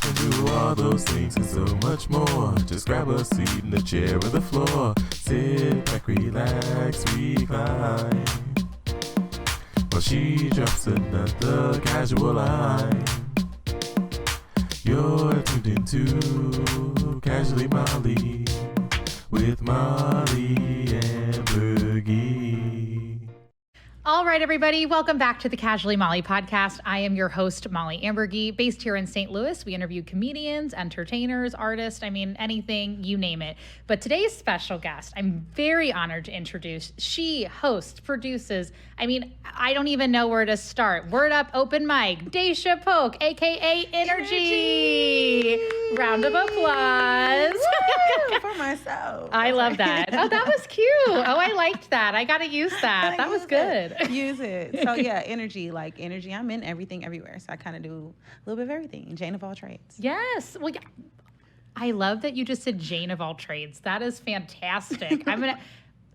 can do all those things and so much more. Just grab a seat in the chair or the floor. Sit back, relax, recline. While she drops another casual line. You're tuned into Casually Molly with Molly and Bergie. All right, everybody, welcome back to the Casually Molly podcast. I am your host, Molly Ambergy, based here in St. Louis. We interview comedians, entertainers, artists, anything, you name it. But today's special guest, I'm very honored to introduce. She hosts, produces, I don't even know where to start. Word Up Open Mic, Daisha Polk, a.k.a. InnerGy. Round of applause. Woo, for myself. I love that. Oh, that was cute. Oh, I liked that. I got to use that. That was good. Use it. So yeah, energy. I'm in everything everywhere. So I kind of do a little bit of everything. Jane of all trades. Yes. Well, yeah. I love that you just said Jane of all trades. That is fantastic. I'm going to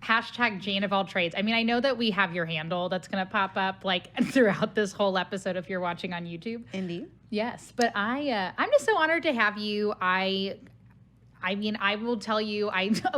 hashtag Jane of all trades. I know that we have your handle that's going to pop up throughout this whole episode if you're watching on YouTube. Indeed. Yes. But I'm just so honored to have you. I will tell you,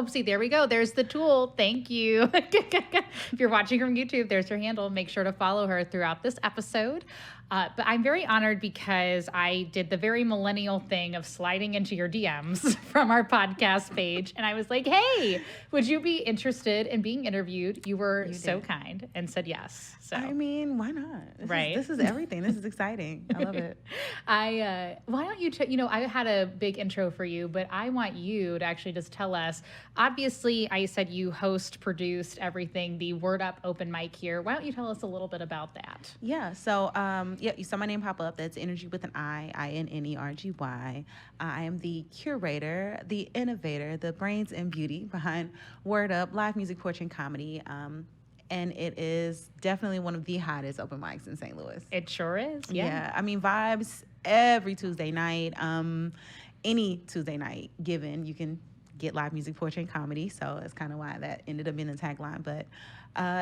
see, there we go. There's the tool. Thank you. If you're watching from YouTube, there's her handle. Make sure to follow her throughout this episode. But I'm very honored because I did the very millennial thing of sliding into your DMs from our podcast page. And I was like, hey, would you be interested in being interviewed? You were so kind and said yes. So why not? This is everything. This is exciting. I love it. Why don't you, I had a big intro for you, but I want you to actually just tell us, obviously I said you host, produced everything, the Word Up Open Mic here. Why don't you tell us a little bit about that? Yeah. So, you saw my name pop up. That's InnerGy with an I, INNERGY. I am the curator, the innovator, the brains and beauty behind Word Up, live music, poetry, and comedy. And it is definitely one of the hottest open mics in St. Louis. It sure is. Yeah. Vibes every Tuesday night. Any Tuesday night given, you can get live music, poetry, and comedy. So that's kind of why that ended up being the tagline. But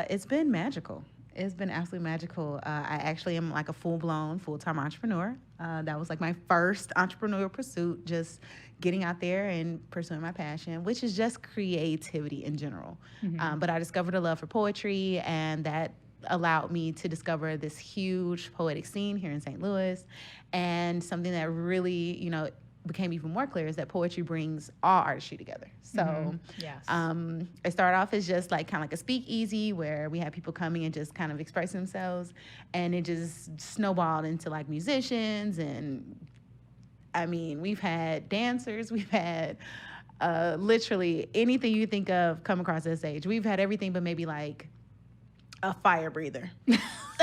it's been magical. It's been absolutely magical. I actually am a full-blown, full-time entrepreneur. That was my first entrepreneurial pursuit, just getting out there and pursuing my passion, which is just creativity in general. Mm-hmm. But I discovered a love for poetry, and that allowed me to discover this huge poetic scene here in St. Louis. And something that really, became even more clear is that poetry brings all artistry together. So yes. It started off as just kind of like a speakeasy where we had people coming and just kind of express themselves, and it just snowballed into musicians, and we've had dancers, we've had literally anything you think of come across that stage. We've had everything but maybe a fire breather.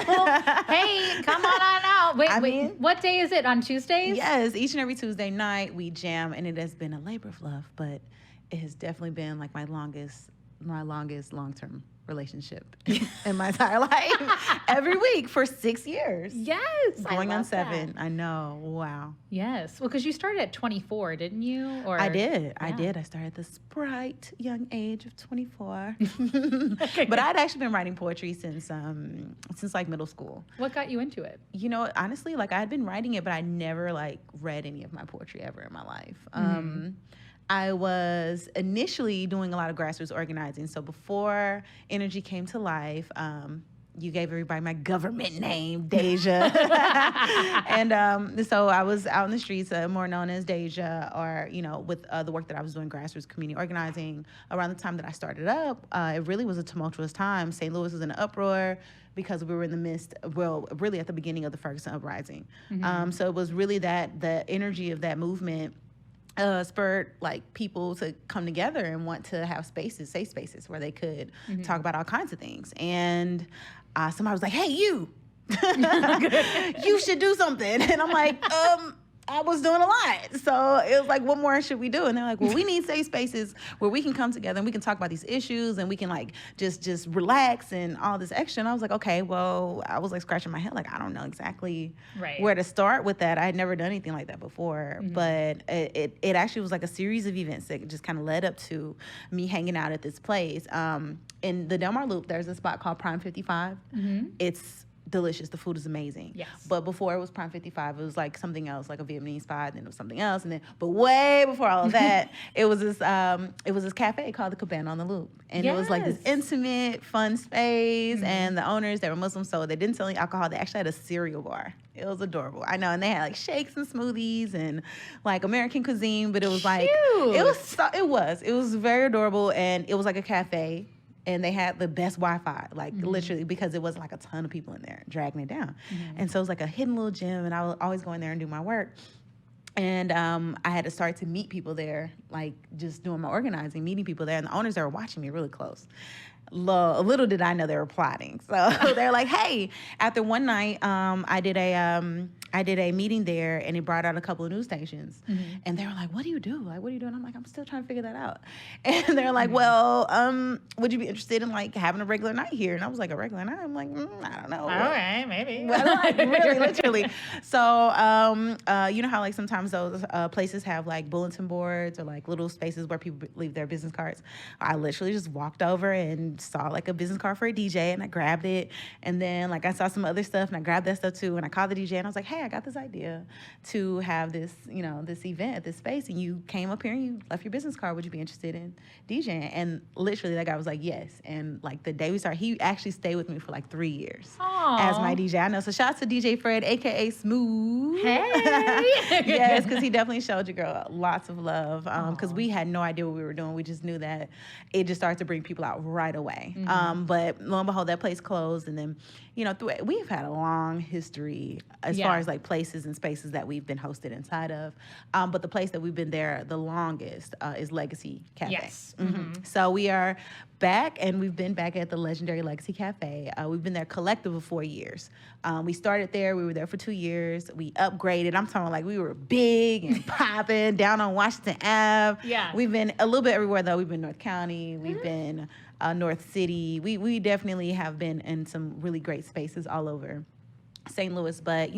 Well, hey, come on out. Wait, what day is it? On Tuesdays? Yes, each and every Tuesday night we jam, and it has been a labor of love, but it has definitely been my longest long-term relationship in my entire life. Every week for 6 years. Yes. Going on 7. That. I know. Wow. Yes. Well, because you started at 24, didn't you? I did. Yeah. I did. I started at this bright young age of 24. But I'd actually been writing poetry since middle school. What got you into it? Honestly, I had been writing it, but I never read any of my poetry ever in my life. I was initially doing a lot of grassroots organizing. So before InnerGy came to life, you gave everybody my government name, Deja. And so I was out in the streets, more known as Deja, or, with the work that I was doing, grassroots community organizing. Around the time that I started up, it really was a tumultuous time. St. Louis was in an uproar because we were in the midst, really at the beginning of the Ferguson uprising. Mm-hmm. So it was really the energy of that movement spurred people to come together and want to have safe spaces where they could talk about all kinds of things. And somebody was like, hey, you should do something. And I'm like, I was doing a lot. So it was what more should we do? And they're like, well, we need safe spaces where we can come together and we can talk about these issues and we can just relax and all this extra. And I was like, okay, well, I was scratching my head. I don't know exactly where to start with that. I had never done anything like that before, but it actually was a series of events that just kind of led up to me hanging out at this place. In the Del Mar Loop, there's a spot called Prime 55. It's delicious. The food is amazing. Yes. But before it was Prime 55, it was like something else, like a Vietnamese spot, and then it was something else, and then but way before all of that, it was this cafe called the Cabana on the Loop, and it was like this intimate, fun space, and the owners, they were Muslim, so they didn't sell any alcohol. They actually had a cereal bar. It was adorable. I know, and they had like shakes and smoothies and like American cuisine, but it was like it was very adorable, and it was like a cafe. And they had the best Wi-Fi, like literally, because it wasn't like a ton of people in there dragging it down. And so it was like a hidden little gym, and I would always go in there and do my work. And I had to start to meet people there, like just doing my organizing, meeting people there. And the owners, they were watching me really close. Little did I know they were plotting. So they're like, hey, after one night, I did a meeting there, and it brought out a couple of news stations. And they were like, what do you do? Like, what are you doing? I'm like, I'm still trying to figure that out. And they're like, well, would you be interested in like having a regular night here? And I was like, a regular night? I'm like, I don't know. All right, maybe. Well, like, really, literally. So, you know how like sometimes those places have like bulletin boards or like little spaces where people leave their business cards? I literally just walked over and saw like a business card for a DJ, and I grabbed it. And then like I saw some other stuff, and I grabbed that stuff too. And I called the DJ, and I was like, hey, I got this idea to have this, this event at this space, and you came up here and you left your business card. Would you be interested in DJing? And literally that guy was like, yes. And like the day we started, he actually stayed with me for like 3 years as my DJ. I know. So shout out to DJ Fred, aka Smooth. Hey. Yes, because he definitely showed your girl lots of love. Because we had no idea what we were doing. We just knew that it just started to bring people out right away. But lo and behold, that place closed, and then we've had a long history as far as like places and spaces that we've been hosted inside of. But the place that we've been there the longest is Legacy Cafe. Yes. So we are back, and we've been back at the legendary Legacy Cafe. We've been there collective of 4 years. We started there. We were there for 2 years. We upgraded. I'm talking like we were big and popping down on Washington Ave. Yeah. We've been a little bit everywhere, though. We've been North County. We've been North City. We definitely have been in some really great spaces all over St. Louis. But,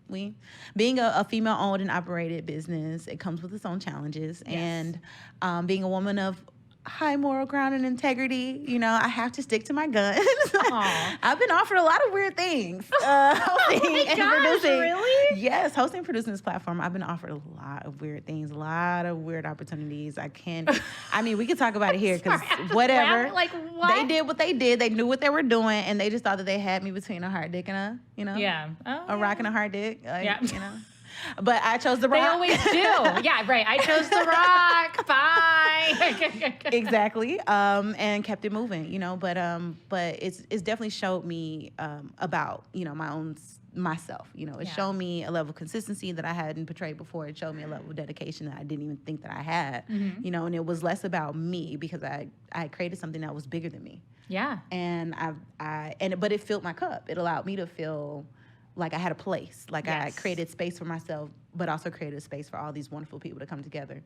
we being a female-owned and operated business, it comes with its own challenges. Yes. And being a woman of high moral ground and integrity, I have to stick to my guns. I've been offered a lot of weird things. Hosting and producing. Really? Yes, hosting and producing this platform, I've been offered a lot of weird things, a lot of weird opportunities. We could talk about it here because whatever. Like what? They did what they did. They knew what they were doing, and they just thought that they had me between a hard dick and a rock and a hard dick. But I chose the rock. They always do. Yeah, right. I chose the rock. Bye. Exactly. And kept it moving, but it's definitely showed me about, myself. It showed me a level of consistency that I hadn't portrayed before. It showed me a level of dedication that I didn't even think that I had, and it was less about me because I created something that was bigger than me. Yeah. And but it filled my cup. It allowed me to feel like I had a place, like I created space for myself, but also created a space for all these wonderful people to come together.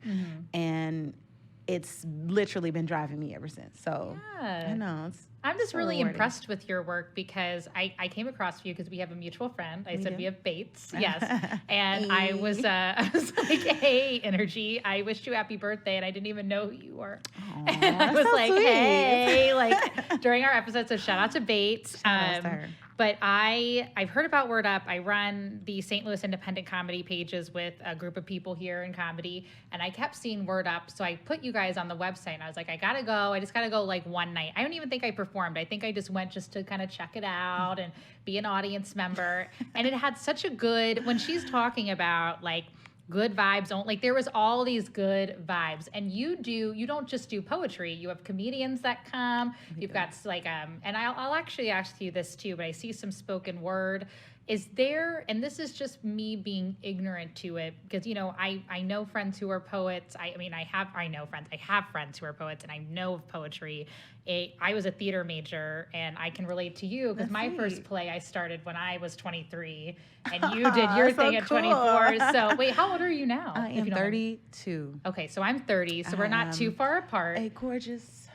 And it's literally been driving me ever since. So I know. I'm just really impressed with your work because I came across you because we have a mutual friend. I said we have Bates, yes. And I was like, hey, InnerGy, I wished you happy birthday, and I didn't even know who you were. Aww, and I was so like, sweet. hey, like during our episode, so shout out to Bates. Shout out to her. But I've heard about Word Up. I run the St. Louis independent comedy pages with a group of people here in comedy, and I kept seeing Word Up. So I put you guys on the website, and I was like, I gotta go. I just gotta go like one night. I don't even think I performed. I think I just went just to kind of check it out and be an audience member. And it had such a good, when she's talking about like good vibes, like there was all these good vibes. And you don't just do poetry. You have comedians that come. You've got like, and I'll actually ask you this too, but I see some spoken word. Is there, and this is just me being ignorant to it, because, I know friends who are poets. I have friends who are poets, and I know of poetry. I was a theater major, and I can relate to you, because my first play I started when I was 23, and you did your thing at 24. So, wait, how old are you now? I am 32. Okay, so I'm 30, so we're not too far apart. A gorgeous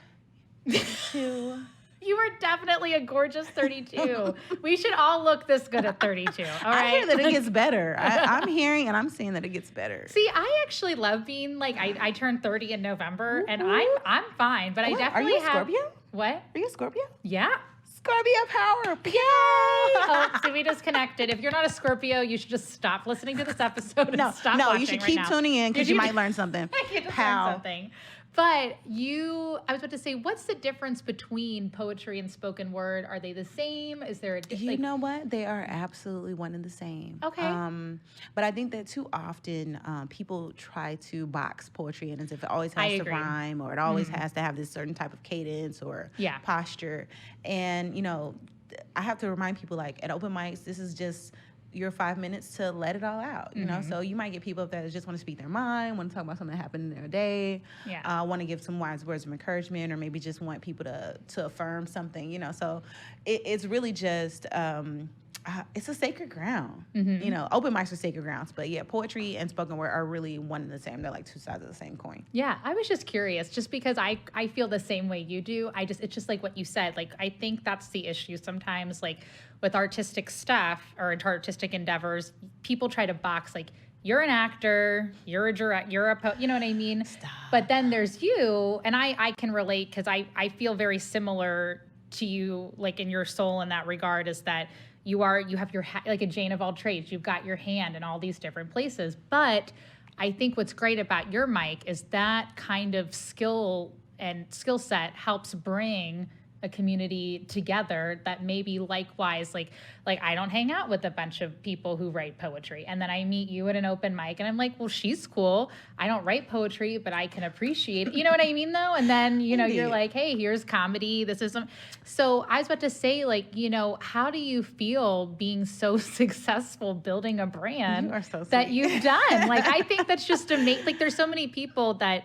2. You are definitely a gorgeous 32. We should all look this good at 32. All right. I hear that it gets better. I'm hearing and I'm seeing that it gets better. See, I actually love being like I turned 30 in November, and I'm fine, but I definitely Are you a Scorpio? What? Are you a Scorpio? Yeah. Scorpio power. Yay! Oh, see, we just connected. If you're not a Scorpio, you should just stop listening to this episode and stop watching. You should keep tuning in because you might learn something. You just learn something. But I was about to say, what's the difference between poetry and spoken word? Are they the same? Is there a difference? You know what? They are absolutely one and the same. Okay. But I think that too often people try to box poetry in as if it always has to rhyme or it always has to have this certain type of cadence or posture. And, you know, I have to remind people, like, at open mics, this is just your 5 minutes to let it all out, you know? So you might get people that just want to speak their mind, want to talk about something that happened in their day, want to give some wise words of encouragement, or maybe just want people to affirm something, you know? So it's really just, it's a sacred ground, you know? Open mics are sacred grounds, but yeah, poetry and spoken word are really one and the same. They're like two sides of the same coin. Yeah, I was just curious, just because I feel the same way you do. It's just like what you said. Like, I think that's the issue sometimes, like, with artistic stuff or artistic endeavors, people try to box, like, you're an actor, you're a direct, you're a you know what I mean? Stop. But then there's you, and I can relate because I feel very similar to you, like, in your soul in that regard, is that you have your like a Jane of all trades. You've got your hand in all these different places. But I think what's great about your mic is that kind of skill set helps bring a community together that maybe likewise, like I don't hang out with a bunch of people who write poetry, and then I meet you at an open mic and I'm like, well, she's cool. I don't write poetry, but I can appreciate it. You know what I mean, though? And then, you know, you're like, hey, here's comedy. This is so I was about to say, like, you know, how do you feel being so successful building a brand that you've done? Like, I think that's just amazing. Like, there's so many people that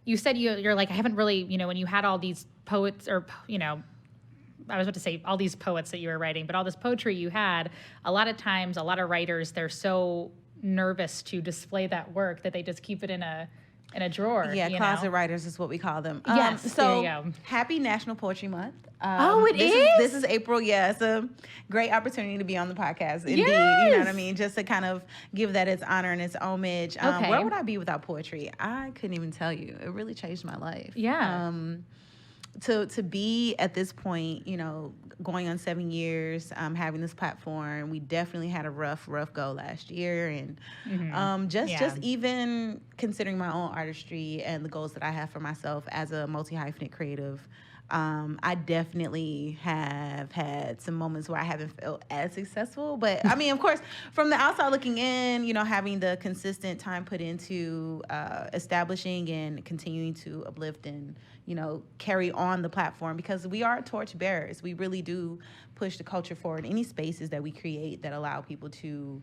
you said you're like, I haven't really, you know, when you had all these poets, or, you know, I was about to say all these poets that you were writing, but all this poetry you had, a lot of times, a lot of writers, they're so nervous to display that work that they just keep it in a drawer. Yeah, closet writers is what we call them. Yes, so there you go. Happy National Poetry Month. This is April. Yeah, it's a great opportunity to be on the podcast. Indeed, yes. You know what I mean? Just to kind of give that its honor and its homage. Okay. Where would I be without poetry? I couldn't even tell you. It really changed my life. Yeah. To be at this point, you know, going on 7 years, having this platform, we definitely had a rough go last year, and just even considering my own artistry and the goals that I have for myself as a multi-hyphenate creative, I definitely have had some moments where I haven't felt as successful. But I mean, of course, from the outside looking in, you know, having the consistent time put into establishing and continuing to uplift and, you know, carry on the platform, because we are torch bearers. We really do push the culture forward. Any spaces that we create that allow people to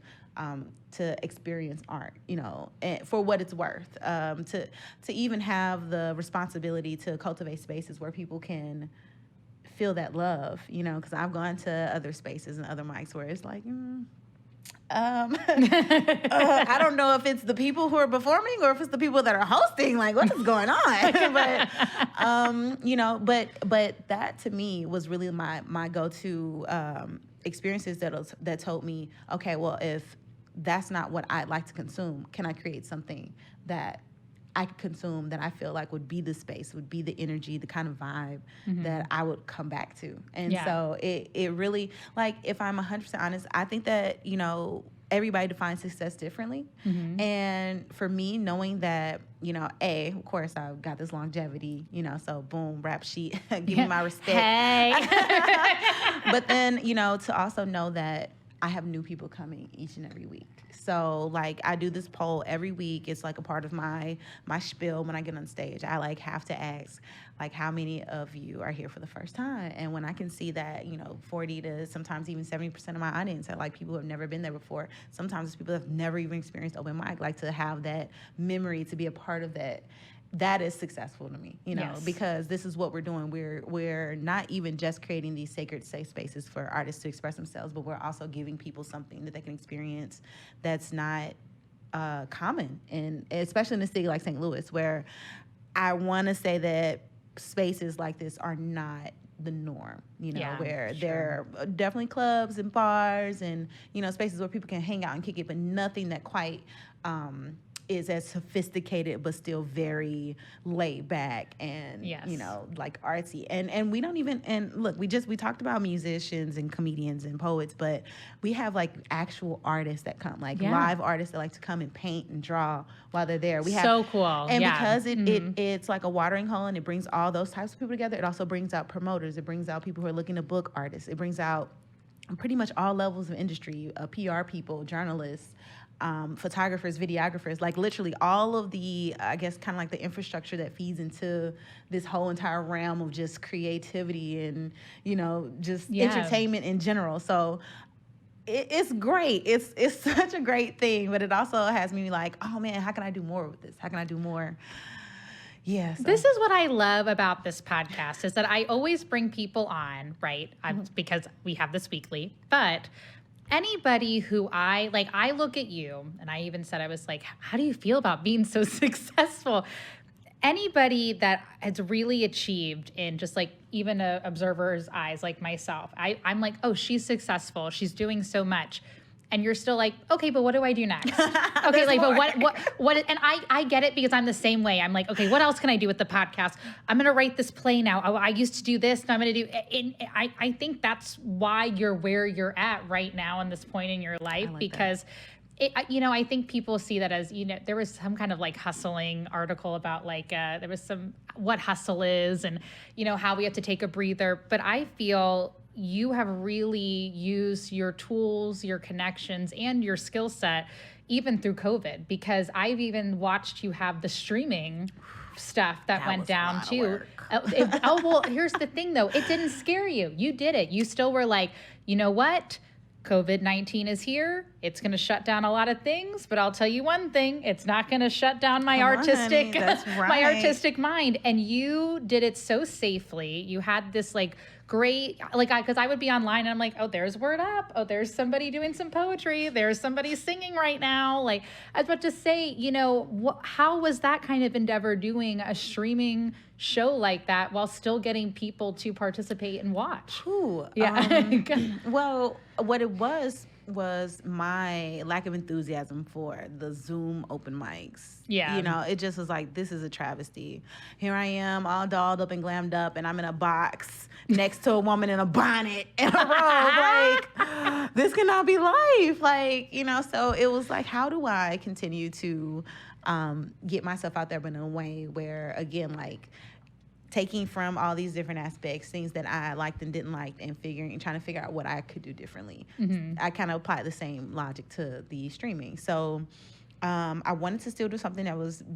experience art, you know, for what it's worth, to even have the responsibility to cultivate spaces where people can feel that love, you know, because I've gone to other spaces and other mics where it's like, I don't know if it's the people who are performing or if it's the people that are hosting. Like, what is going on? But you know, but that to me was really my go-to experiences that told me, okay, well, if that's not what I'd like to consume, can I create something that I could consume that I feel like would be the space, would be the energy, the kind of vibe that I would come back to. And so it really, like, if I'm 100% honest, I think that, you know, everybody defines success differently. And for me, knowing that, you know, of course, I've got this longevity, you know, so boom, rap sheet, give me my respect. Hey. But then, you know, to also know that I have new people coming each and every week. So, like, I do this poll every week. It's like a part of my spiel when I get on stage. I, like, have to ask, like, how many of you are here for the first time? And when I can see that, you know, 40 to sometimes even 70% of my audience are, like, people who have never been there before. Sometimes it's people that have never even experienced open mic. Like, to have that memory, to be a part of that, that is successful to me, you know, because this is what we're doing. We're not even just creating these sacred safe spaces for artists to express themselves, but we're also giving people something that they can experience that's not common, and especially in a city like St. Louis, where I want to say that spaces like this are not the norm, you know, where there are definitely clubs and bars and, you know, spaces where people can hang out and kick it, but nothing that quite is as sophisticated but still very laid back and you know, like artsy. And we don't even, and look, we talked about musicians and comedians and poets, but we have like actual artists that come, like live artists that like to come and paint and draw while they're there. We have so cool. And because it's like a watering hole and it brings all those types of people together, it also brings out promoters, it brings out people who are looking to book artists, it brings out pretty much all levels of industry, PR people, journalists, photographers, videographers, like literally all of the, I guess, kind of like the infrastructure that feeds into this whole entire realm of just creativity and, you know, just entertainment in general. So it's great. It's such a great thing, but it also has me like, oh man, how can I do more with this? How can I do more? Yeah. So. This is what I love about this podcast is that I always bring people on, right? Because we have this weekly, but anybody who I look at you, and I even said, I was like, how do you feel about being so successful? Anybody that has really achieved in just like even a observer's eyes, like myself, I'm like, oh, she's successful. She's doing so much. And you're still like, okay, but what do I do next? Okay, like, more. But what, and I get it because I'm the same way. I'm like, okay, what else can I do with the podcast? I'm going to write this play now. Oh, I used to do this, and I'm going to do, and I think that's why you're where you're at right now in this point in your life, because I think people see that as, you know, there was some kind of like hustling article about like, there was some, what hustle is and, you know, how we have to take a breather. But I feel you have really used your tools, your connections, and your skill set even through COVID, because I've even watched you have the streaming stuff that went down too. Well, here's the thing though. It didn't scare you. You did it. You still were like, you know what? COVID-19 is here. It's going to shut down a lot of things, but I'll tell you one thing, it's not going to shut down my artistic my artistic mind. And you did it so safely. You had this like great, like, because I would be online and I'm like, oh, there's Word Up. Oh, there's somebody doing some poetry. There's somebody singing right now. Like, I was about to say, you know, how was that kind of endeavor doing a streaming show like that while still getting people to participate and watch? Ooh, well, what it was my lack of enthusiasm for the Zoom open mics. Yeah. You know, it just was like, this is a travesty. Here I am all dolled up and glammed up, and I'm in a box next to a woman in a bonnet and a robe. Like, this cannot be life. Like, you know, so it was like, how do I continue to get myself out there, but in a way where, again, like, taking from all these different aspects, things that I liked and didn't like, and trying to figure out what I could do differently. Mm-hmm. I kind of applied the same logic to the streaming. So I wanted to still do something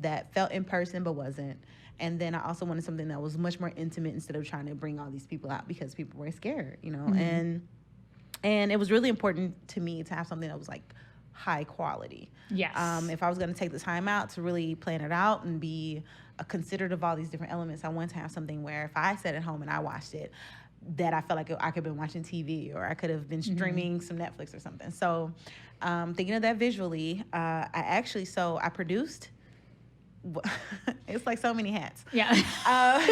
that felt in person but wasn't. And then I also wanted something that was much more intimate instead of trying to bring all these people out because people were scared, you know. Mm-hmm. And it was really important to me to have something that was like high quality. Yes. If I was going to take the time out to really plan it out and be considerate of all these different elements, I wanted to have something where if I sat at home and I watched it, that I felt like I could have been watching TV or I could have been streaming some Netflix or something. So thinking of that visually, I produced. It's like so many hats. Yeah.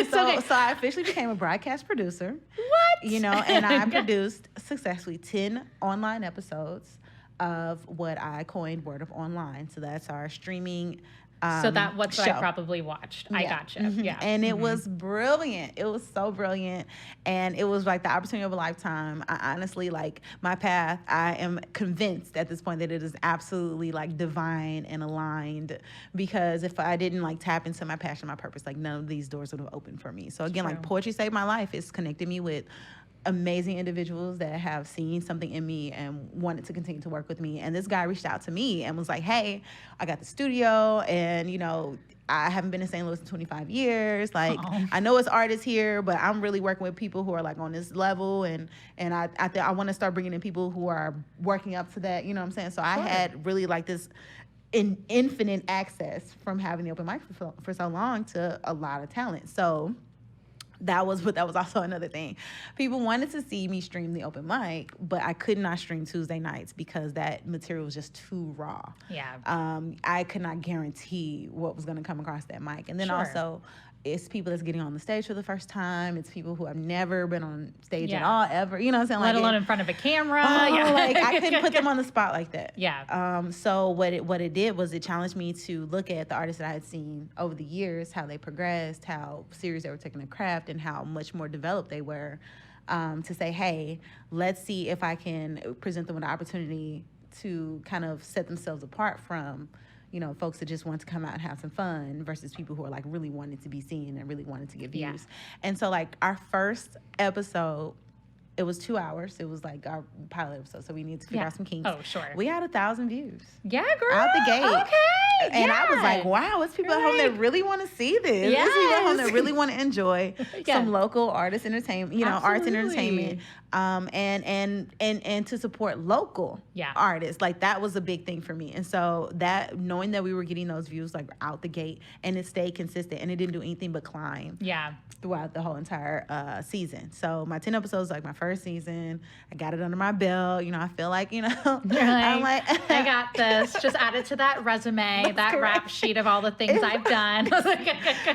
So I officially became a broadcast producer. What? You know, and I produced successfully 10 online episodes of what I coined Word Up Online. So that's our streaming so that's what I probably watched. Yeah. I gotcha. Mm-hmm. Yeah. And it was brilliant. It was so brilliant. And it was like the opportunity of a lifetime. I honestly, like, my path, I am convinced at this point that it is absolutely like divine and aligned, because if I didn't like tap into my passion, my purpose, like none of these doors would have opened for me. So again, like, poetry saved my life. It's connected me with amazing individuals that have seen something in me and wanted to continue to work with me. And this guy reached out to me and was like, hey, I got the studio, and, you know, I haven't been in St. Louis in 25 years. Like, I know it's artists here, but I'm really working with people who are like on this level. And I want to start bringing in people who are working up to that, you know what I'm saying? So I had really like this infinite access from having the open mic for so long to a lot of talent. So that was also another thing. People wanted to see me stream the open mic, but I could not stream Tuesday nights because that material was just too raw. Yeah. I could not guarantee what was going to come across that mic. And then also, it's people that's getting on the stage for the first time. It's people who have never been on stage at Yeah. all, ever. You know what I'm saying? Let Like alone in front of a camera. like I couldn't put them on the spot like that. Yeah. So what it did was it challenged me to look at the artists that I had seen over the years, how they progressed, how serious they were taking the craft, and how much more developed they were. To say, hey, let's see if I can present them with an opportunity to kind of set themselves apart from, you know, folks that just want to come out and have some fun versus people who are like really wanted to be seen and really wanted to get views. Yeah. And so like our first episode, it was 2 hours. It was like our pilot episode, so we needed to figure out some kinks. Oh, sure. We had 1,000 views. Yeah, girl. Out the gate. Okay. And I was yeah. like, wow, it's people at home that really want to see this. Yes. It's people at home that really want to enjoy Yeah. some local artist entertainment, you know, arts and Absolutely. entertainment. And to support local Yeah. artists. Like that was a big thing for me. And so that knowing that we were getting those views like out the gate and it stayed consistent and it didn't do anything but climb Yeah. throughout the whole entire season. So my 10 episodes like my first season. I got it under my belt. You know, I feel like, you know, You're I'm like, like I got this. Just add it to that resume, that rap sheet of all the things I've done.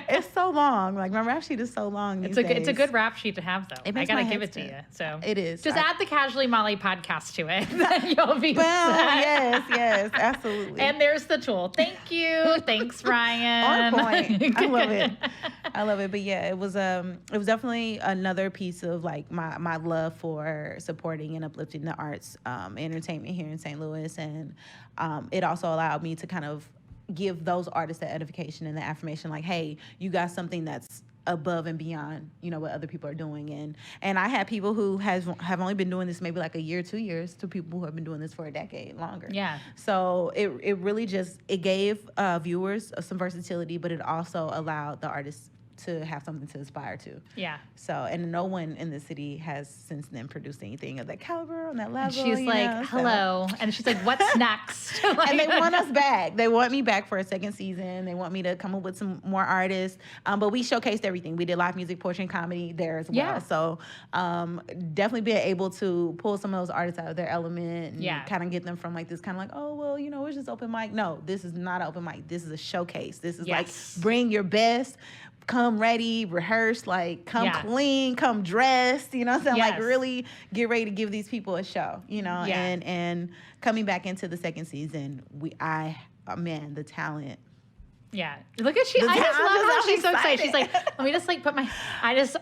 it's so long. Like my rap sheet is so long. It's a good rap sheet to have, though. It I makes gotta my give head it to spin. you. So It is. Just add the Casually Molly podcast to it. Then you'll be Boom. set. Yes, absolutely. And there's the tool. Thank you. Thanks, Ryan. On point. I love it. But yeah, it was definitely another piece of like my love for supporting and uplifting the arts, entertainment here in St. Louis, and it also allowed me to kind of give those artists that edification and the affirmation, like, hey, you got something that's above and beyond, you know, what other people are doing. And I had people who have only been doing this maybe like a year, 2 years, to people who have been doing this for a decade longer. Yeah. So it really just, it gave viewers some versatility, but it also allowed the artists to have something to aspire to. Yeah. So, and no one in the city has since then produced anything of that caliber on that level. And she's like, hello. And she's like, what's next? Like, and they want us back. They want me back for a second season. They want me to come up with some more artists. But we showcased everything. We did live music, poetry, and comedy there as well. Yeah. So definitely being able to pull some of those artists out of their element and kind of get them from like this kind of like, oh, well, you know, it's just open mic. No, this is not an open mic. This is a showcase. This is like, bring your best. Come ready, rehearse, like come clean, come dressed, you know what I'm saying? Like really get ready to give these people a show, you know? And coming back into the second season, man, the talent. Yeah. Look at I just love how she's so excited. She's like, let me just like put my,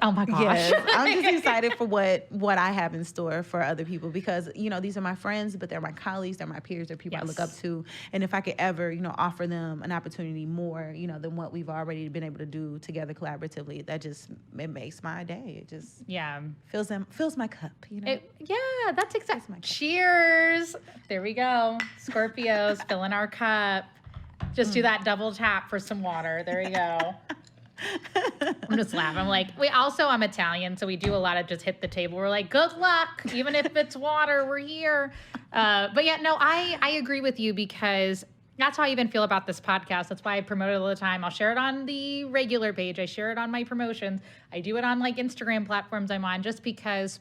oh my gosh. Yes, I'm just excited for what I have in store for other people because, you know, these are my friends, but they're my colleagues, they're my peers, they're people I look up to. And if I could ever, you know, offer them an opportunity more, you know, than what we've already been able to do together collaboratively, that just, it makes my day. It just fills my cup, you know? That's exactly. Cheers. There we go. Scorpios filling our cup. Just do that double tap for some water. There you go. I'm just laughing. I'm like, I'm Italian, so we do a lot of just hit the table. We're like, good luck. Even if it's water, we're here. But yeah, no, I agree with you because that's how I even feel about this podcast. That's why I promote it all the time. I'll share it on the regular page. I share it on my promotions. I do it on like Instagram platforms I'm on just because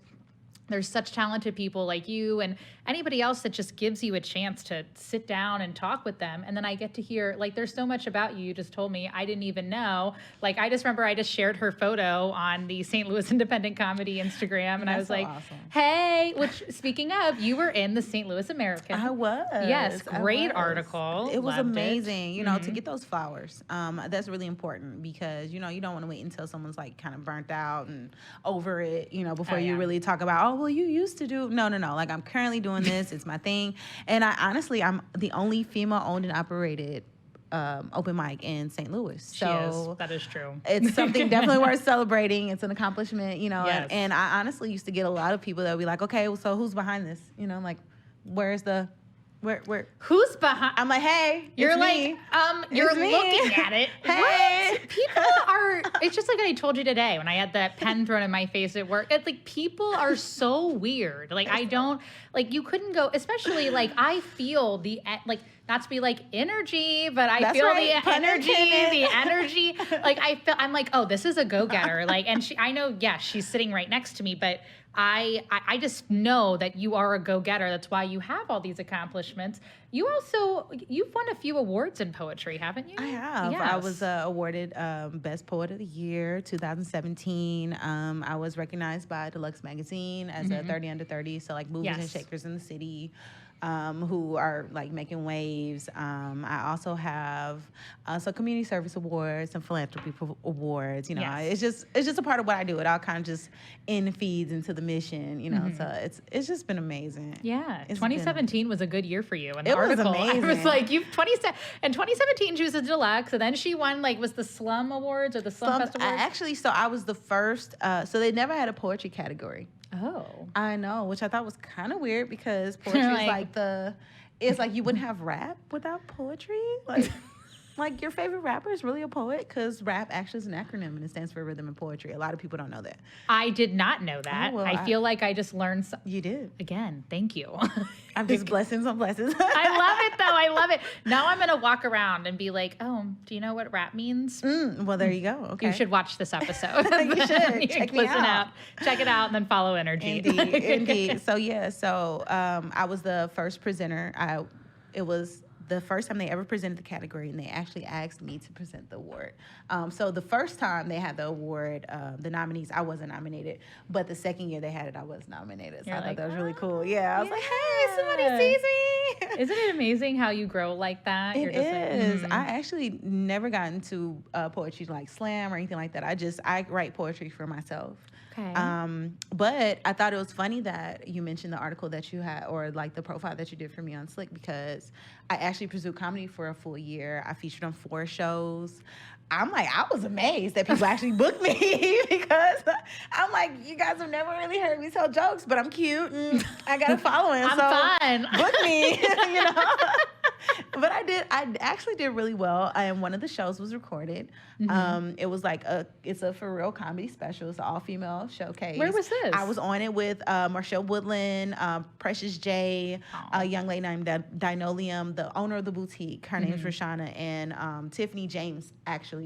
there's such talented people like you and anybody else that just gives you a chance to sit down and talk with them. And then I get to hear, like, there's so much about you just told me I didn't even know. Like, I just remember I just shared her photo on the St. Louis Independent Comedy Instagram. And I was like, awesome. Hey, which speaking of, you were in the St. Louis American. I was. Yes, great article. It was amazing. You know, to get those flowers. That's really important because, you know, you don't want to wait until someone's like kind of burnt out and over it, you know, before you really talk about, oh, well, you used to do. No. Like, I'm currently doing this. It's my thing. And I'm the only female owned and operated open mic in St. Louis. So that is true. It's something definitely worth celebrating. It's an accomplishment, you know. Yes. And I honestly used to get a lot of people that would be like, okay, well, so who's behind this? You know, like, where's the... Where? Who's behind? I'm like, hey, you're like, me. you're looking at it. Hey. What? People are. It's just like I told you today when I had that pen thrown in my face at work. It's like people are so weird. Like I don't like. You couldn't go. Especially like I feel not to be like InnerGy, but I That's feel right, the pun energy, intended. the energy. Like I'm like, oh, this is a go-getter. Like, and I know, yeah, she's sitting right next to me, but I just know that you are a go-getter. That's why you have all these accomplishments. You've won a few awards in poetry, haven't you? I have. Yes. I was awarded Best Poet of the Year 2017. I was recognized by Deluxe Magazine as a 30 under 30, so like movers and shakers in the city. Who are like making waves. I also have community service awards and philanthropy awards. You know, it's just a part of what I do. It all kind of just feeds into the mission. You know, so it's just been amazing. Yeah, 2017 was a good year for you. And it was amazing. I was like, in 2017 she was a Deluxe, and then she won was the Slum Awards or the Slum Fest Awards. So I was the first. So they never had a poetry category. Oh. I know, which I thought was kind of weird because poetry is it's like you wouldn't have rap without poetry. Like your favorite rapper is really a poet because rap actually is an acronym and it stands for rhythm and poetry. A lot of people don't know that. I did not know that. Oh, well, I feel like I just learned something. You did. Again, thank you. I'm just blessings on blessings. I love it though. I love it. Now I'm going to walk around and be like, oh, do you know what rap means? Well, there you go. Okay. You should watch this episode. You should. Check me out. Check it out and then follow InnerGy. Indeed. So I was the first presenter. It was the first time they ever presented the category, and they actually asked me to present the award. So the first time they had the award, the nominees, I wasn't nominated, but the second year they had it, I was nominated. So I thought that was really cool. Yeah, I was like, hey, somebody sees me. Isn't it amazing how you grow like that? It is. I actually never got into poetry like slam or anything like that. I write poetry for myself. Okay. But I thought it was funny that you mentioned the article that you had, or like the profile that you did for me on Slick, because I actually pursued comedy for a full year. I featured on 4 shows. I was amazed that people actually booked me because I'm like, you guys have never really heard me tell jokes, but I'm cute and I got a following. I'm fun. Book me, you know. But I actually did really well. And one of the shows was recorded. It was like it's a for real comedy special. It's an all-female showcase. Where was this? I was on it with Marshall Woodland, Precious J, a young lady named Dinoleum, the owner of the boutique. Her name's Rashana, and Tiffany James actually.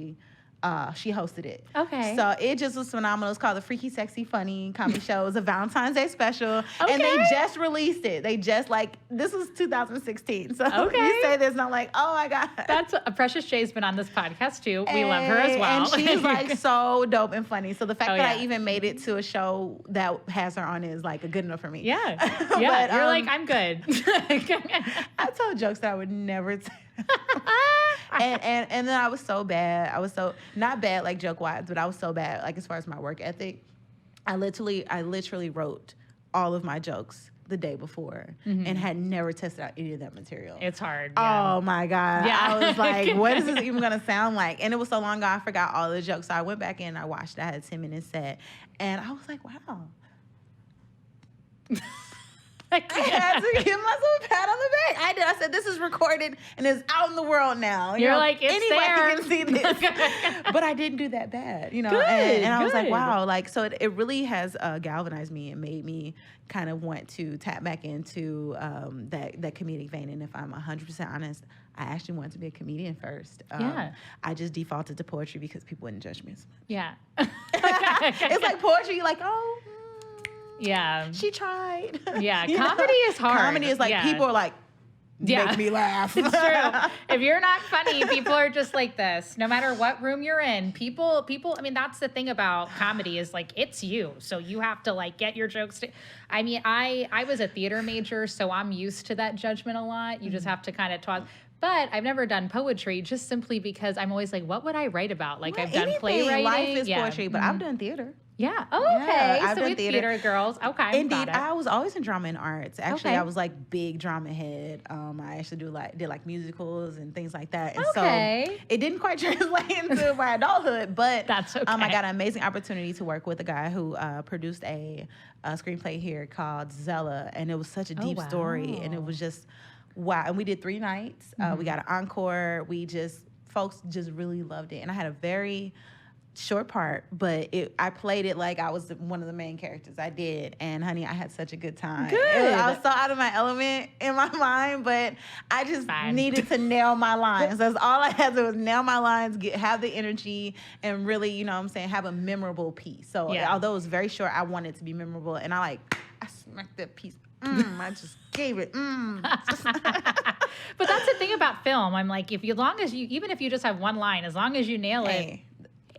She hosted it. Okay. So it just was phenomenal. It's called the Freaky Sexy Funny Comedy Show. It was a Valentine's Day special. Okay. And they just released it. They just this was 2016. So you say this and I'm like, oh my God. That's Precious J's been on this podcast too. We love her as well. And she's like so dope and funny. So the fact that yeah. I even made it to a show that has her on it is like good enough for me. Yeah. Yeah. But, you're like, I'm good. I told jokes that I would never tell. and then I was so bad. I was so not bad like joke wise, but I was so bad like as far as my work ethic. I literally wrote all of my jokes the day before and had never tested out any of that material. It's hard. Yeah. Oh my God. Yeah. I was like, what is this even gonna sound like? And it was so long ago I forgot all the jokes. So I went back in and I watched it. I had a 10-minute set and I was like, wow. I had to give myself a pat on the back. I did. I said, this is recorded and it's out in the world now. You're like, it's anybody there. can see this. But I didn't do that bad, you know. Good, and I was like, good. wow. Like, so it really has galvanized me and made me kind of want to tap back into that comedic vein. And if I'm 100% honest, I actually wanted to be a comedian first. Yeah. I just defaulted to poetry because people wouldn't judge me as much. Yeah. It's like poetry, you're like, oh, yeah. she tried. Yeah. You know? Comedy is hard. Comedy is like, people are like, make me laugh. It's true. If you're not funny, people are just like this. No matter what room you're in, people, I mean, that's the thing about comedy is like, it's you. So you have to like get your jokes. I mean, I was a theater major, so I'm used to that judgment a lot. You just have to kind of talk. But I've never done poetry just simply because I'm always like, what would I write about? Like I've done playwriting. Life is poetry, but I've done theater. Yeah. Oh, okay. Yeah, I've so done we theater girls. Okay. Indeed. I was always in drama and arts. Actually, Okay. I was like big drama head. I actually did like musicals and things like that. And Okay. so it didn't quite translate into my adulthood, but That's okay. I got an amazing opportunity to work with a guy who produced a screenplay here called Zella, and it was such a deep story, and it was just wow. And we did 3 nights. We got an encore. Folks just really loved it, and I had a very short part, but I played it like I was one of the main characters. I did, and honey, I had such a good time. Good. I was so out of my element in my mind, but I just Fine. needed to nail my lines. That's all I had to do was nail my lines, have the energy, and really, you know what I'm saying, have a memorable piece. So although it was very short, I wanted it to be memorable, and I smacked that piece. I just gave it. But that's the thing about film. I'm like, even if you just have one line, as long as you nail it,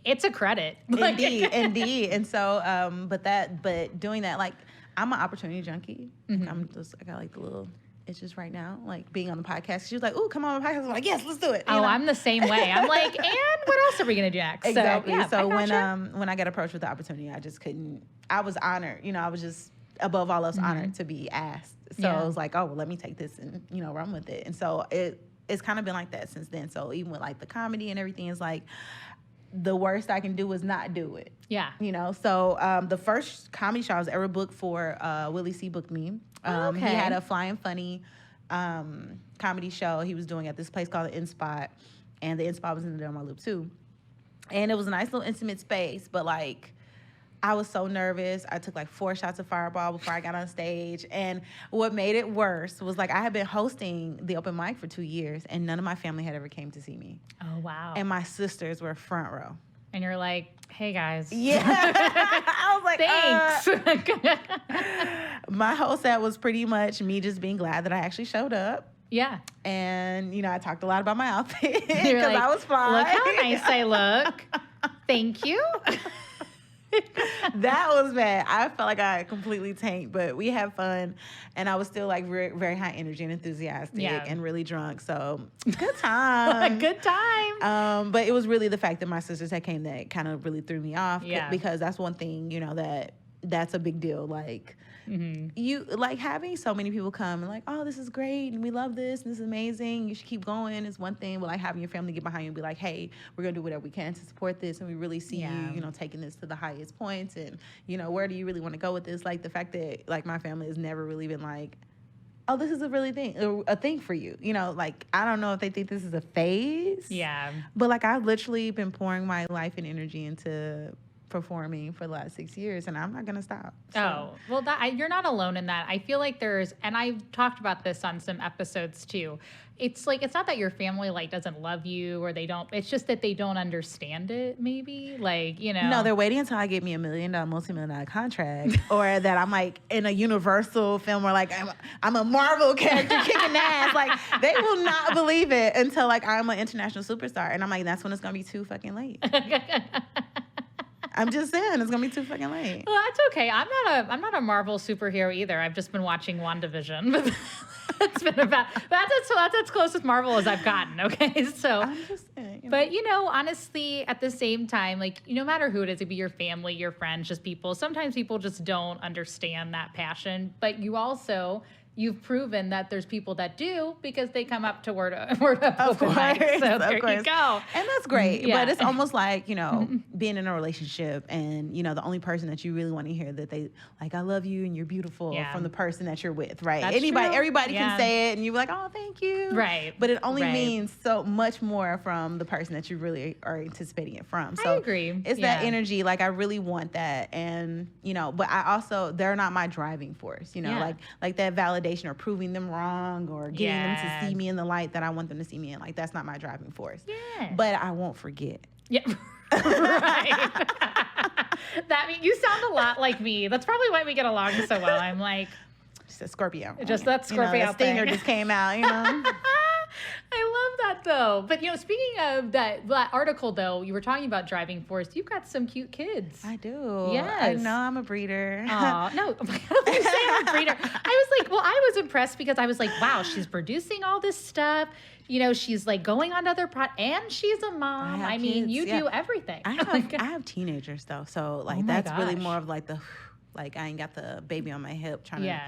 it's a credit. Indeed. And so, but doing that, like, I'm an opportunity junkie. Mm-hmm. I got like the little itches right now, like being on the podcast. She was like, "Ooh, come on my podcast." I'm like, "Yes, let's do it." You know? I'm the same way. I'm like, and what else are we gonna do next? Exactly. So when you. when I got approached with the opportunity, I just couldn't. I was honored. You know, I was just above all else honored to be asked. So I was like, "Oh, well, let me take this and run with it." And so it's kind of been like that since then. So even with like the comedy and everything, is like, the worst I can do is not do it. Yeah. You know, so the first comedy show I was ever booked for, Willie C. booked me. He had a Flying Funny comedy show he was doing at this place called the In Spot, and the In Spot was in the Del Mar Loop too. And it was a nice little intimate space, but like, I was so nervous. I took like 4 shots of Fireball before I got on stage. And what made it worse was like, I had been hosting the open mic for 2 years, and none of my family had ever came to see me. Oh, wow. And my sisters were front row. And you're like, hey, guys. Yeah. I was like, thanks. My whole set was pretty much me just being glad that I actually showed up. Yeah. And, I talked a lot about my outfit because like, I was fly. Look how nice I look. Thank you. That was bad. I felt like I completely tanked, but we had fun, and I was still like very, very high energy and enthusiastic and really drunk. So good time. Good time. But it was really the fact that my sisters had came that kind of really threw me off. Yeah. Because that's one thing, that's a big deal. Like, you like having so many people come and like, oh, this is great and we love this and this is amazing, you should keep going, is one thing. But like having your family get behind you and be like, hey, we're gonna do whatever we can to support this, and we really see you taking this to the highest points, and where do you really want to go with this? Like the fact that like my family has never really been like, oh, this is a thing for you. Like, I don't know if they think this is a phase. Yeah. But like, I've literally been pouring my life and energy into performing for the last 6 years, and I'm not gonna stop. So. Oh, well, you're not alone in that. I feel like and I've talked about this on some episodes too. It's like, it's not that your family like doesn't love you or they don't. It's just that they don't understand it. Maybe like No, they're waiting until I get me $1 million, multi-million-dollar contract, or that I'm like in a Universal film, or like I'm a Marvel character kicking ass. Like, they will not believe it until like I'm an international superstar, and I'm like, that's when it's gonna be too fucking late. I'm just saying, it's gonna be too fucking late. Well, that's okay. I'm not a Marvel superhero either. I've just been watching WandaVision. That's been about that's as close as Marvel as I've gotten. Okay, so I'm just saying. But honestly, at the same time, like, no matter who it is, it could be your family, your friends, just people. Sometimes people just don't understand that passion. But you've proven that there's people that do, because they come up to word of open mic. So there you go. And that's great. Yeah. But it's almost like, being in a relationship and, the only person that you really want to hear that they like, I love you and you're beautiful from the person that you're with, right? That's everybody can say it, and you're like, oh, thank you. Right. But it only means so much more from the person that you really are anticipating it from. So I agree. It's that energy. Like, I really want that. And, but I also, they're not my driving force, like that validation or proving them wrong or getting them to see me in the light that I want them to see me in. Like, that's not my driving force. Yeah. But I won't forget. Yeah. Right. You sound a lot like me. That's probably why we get along so well. I'm like, just a Scorpio. Just that Scorpio the stinger just came out, I love that though. But speaking of that article though, you were talking about driving force. You've got some cute kids. I do. Yes. I know, I'm a breeder. Oh no, I don't you say I'm a breeder. I was like, I was impressed because I was like, wow, she's producing all this stuff. She's like going on to other and she's a mom. I mean, kids, you do everything. I have teenagers though, so like that's really more of like the. Like, I ain't got the baby on my hip trying to,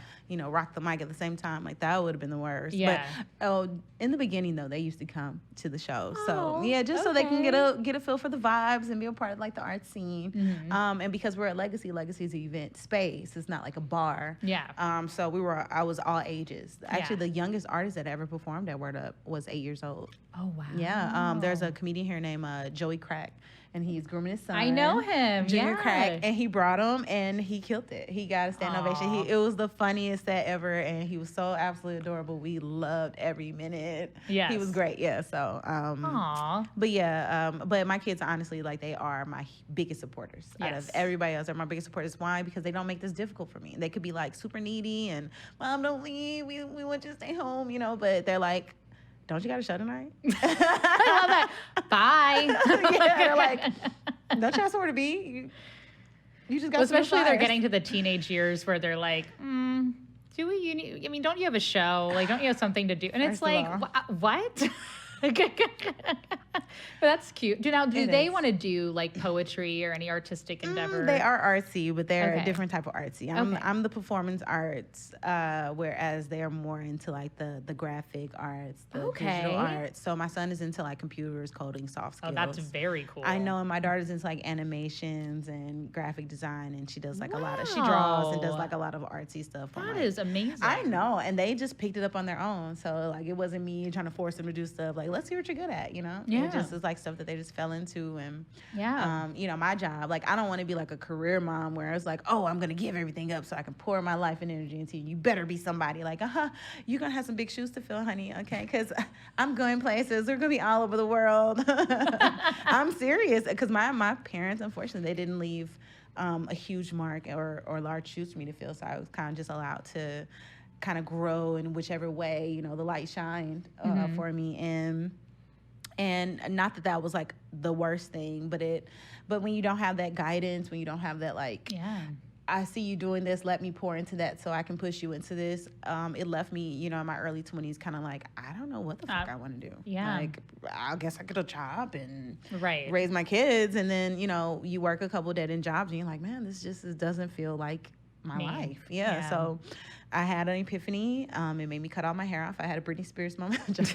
rock the mic at the same time. Like, that would have been the worst. Yeah. But in the beginning, though, they used to come to the show. So, so they can get a feel for the vibes and be a part of, like, the art scene. Mm-hmm. And because we're at Legacy is an event space. It's not like a bar. Yeah. So I was all ages. Actually, the youngest artist that ever performed at Word Up was 8 years old. Oh, wow. Yeah. There's a comedian here named Joey Crack. and he's grooming his son. I know him. Junior yeah. Crack, and he brought him, and he killed it. He got a standing ovation. It was the funniest set ever, and he was so absolutely adorable. We loved every minute. Yes. He was great. Yeah. So, Aw. but yeah, but my kids, honestly, like, they are my biggest supporters out of Yes. everybody else. They're my biggest supporters. Why? Because they don't make this difficult for me. They could be like super needy and, Mom, don't leave. We want you to stay home, but they're like, don't you got a show tonight? I love that. Bye. Yeah, they're like, don't you have somewhere to be? You just got Well, some especially they're flyers. getting to the teenage years where they're like, do we? Don't you have a show? Like, don't you have something to do? And it's First of like, all. what? But that's cute. Do It they is. want to do like poetry or any artistic endeavor? They are artsy, but they're Okay. a different type of artsy. Okay. I'm the performance arts, whereas they're more into like the graphic arts, the Okay. digital arts. So my son is into like computers, coding, soft skills. Oh, that's very cool. I know, and my daughter's into like animations and graphic design, and she does like she draws and does Wow. like a lot of artsy stuff. I'm That like, is amazing. I know, and they just picked it up on their own. So like, it wasn't me trying to force them to do stuff. Like, let's see what you're good at, Yeah. It just is like stuff that they just fell into, and Yeah. my job. Like, I don't want to be like a career mom where it's like, oh, I'm gonna give everything up so I can pour my life and energy into you. You better be somebody. Like, you're gonna have some big shoes to fill, honey. Okay, because I'm going places. We're gonna be all over the world. I'm serious, because my parents, unfortunately, they didn't leave a huge mark or large shoes for me to fill. So I was kind of just allowed to kind of grow in whichever way, the light shined for me. And not that was like the worst thing, but when you don't have that guidance, when you don't have that, like, Yeah. I see you doing this, let me pour into that so I can push you into this. It left me, in my early 20s kind of like, I don't know what the fuck I want to do. yeah. Like, I guess I get a job and Right. raise my kids. And then, you work a couple dead-end jobs and you're like, man, this doesn't feel like my Me. life. Yeah. Yeah. So I had an epiphany. It made me cut all my hair off. I had a Britney Spears moment.